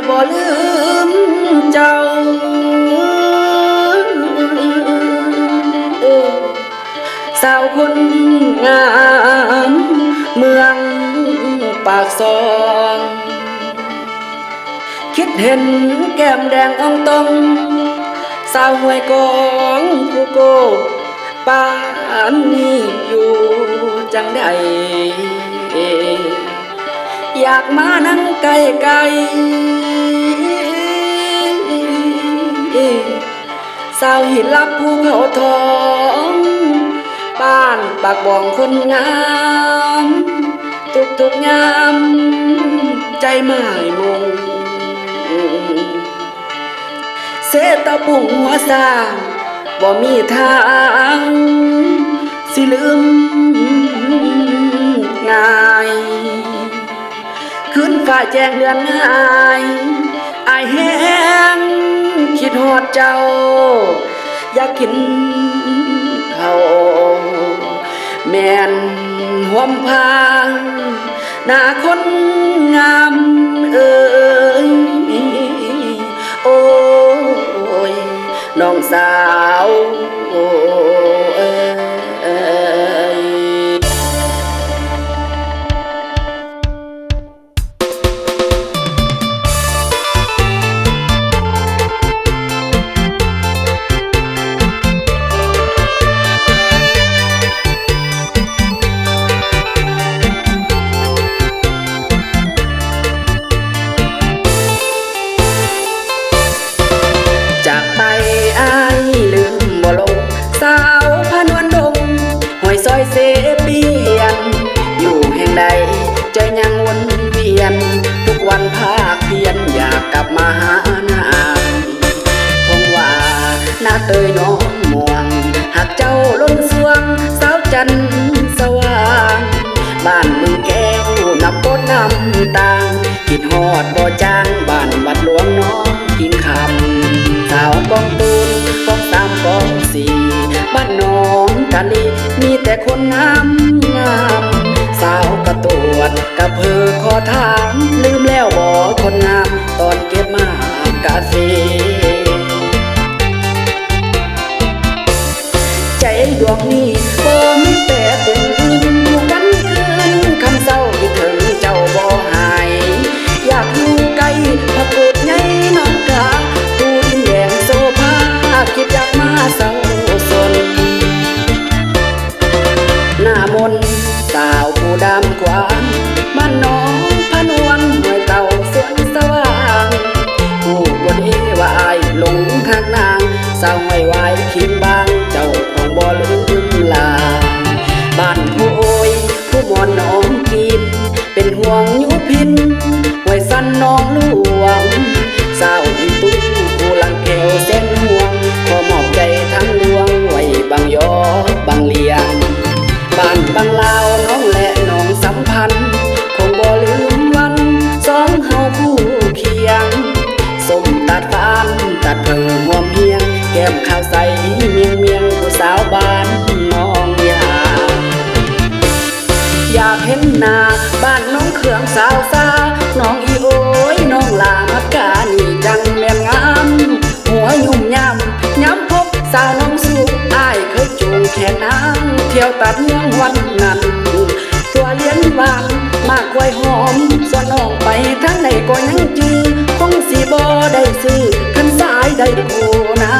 บ่ลืมเจ้าสาวคนงามเมืองปากซองคิดเห็นแก้มแดงอ่องตองสาวห้วยกองผู้โกปานนี้อยู่จังใดอยากมานั่งไกลๆสาวหินลับภูเขาทองบ้านปากบ่องคนงามทุกยามใจหมายมงเสตะปุ่งหัวสร้างบ่มีทางสิลืมง่ายคืนฟ้าแจ้งเดือนง่ายอายแห้งคิดฮอดเจ้าอยากกินข้าวแม่นห่วมพางหน้าคนงามเอ่ยโอ้ยน้องสาวเอ่ยจากไปอ้ายลืมบ่ลงสาวพนวนดงห้วยซอยเสเปียนอยู่แห่งใดใจยังวนเวียนทุกวันภาคเพียนอยากกลับมาหานางคงว่าหน้าเตยน้องม่วงหากเจ้าล้นสวงสาวจันทร์สว่างบ้านเมืองแก้วนับโคตรน้ำตางคิดฮอดบ่จางบ้านวัดหลวงน้องกินคำสาวกองตูนกองสามกองสี่บ้านน้องกะลีมีแต่คนงามสาวกระตวดกระเพอขอถามลืมแล้วบ่คนงามตอนเก็บมากาเฟใจดวงนี้บ่มีแต่เป็นอื่นทุกวันคืนคำเศร้าที่ถึงเจ้าบ่หายอยากอยู่ใกล้พระกุฎใหญ่น้องกาตูดินแดงโซภาคิดอยากมาเศร้าสนหน้ามนสาวผู้ดำขวางบ้านน้องพนวนห้วยเต่าสวนสว่างผู้บ่ดีว่าอายหลงหักนางสาวห้วยไว้คิดบางเจ้าของบ่ลืมลาบ้านผู้โอยผู้มอนน้องกินเป็นห่วงยุพินห้วยสันน้องหลวงสาวอีตุ้ยผู้ลังแก้วเส้นห่วงขอมอบใจทั้งดวงไว้บางยอบางเลียงบ้านบางลาวน้องและน้องสัมพันธ์คงบ่ลืมวันสองเฮาผู้เคียงสมตัดฟานตัดเพิ่งห่วมเพียงแก้มข้าวใสเมียงผู้สาวบ้านน้องอยากเห็นหน้าบ้านน้องเครื่องสาวซาน้องอีโอยน้องลามักกานี่จังแม่นงามหัวยุ่มย้ำพบสาวน้องสู้อ้ายเคยจูงแขนนางเที่ยวตัดเมืองวันนั้นตัวเลี้ยนบานมากกล้วยหอมส่วนน้องไปทั้งไหนก็ยังจื้อคงสิบ่ได้ซื้อคันสายได้โคนา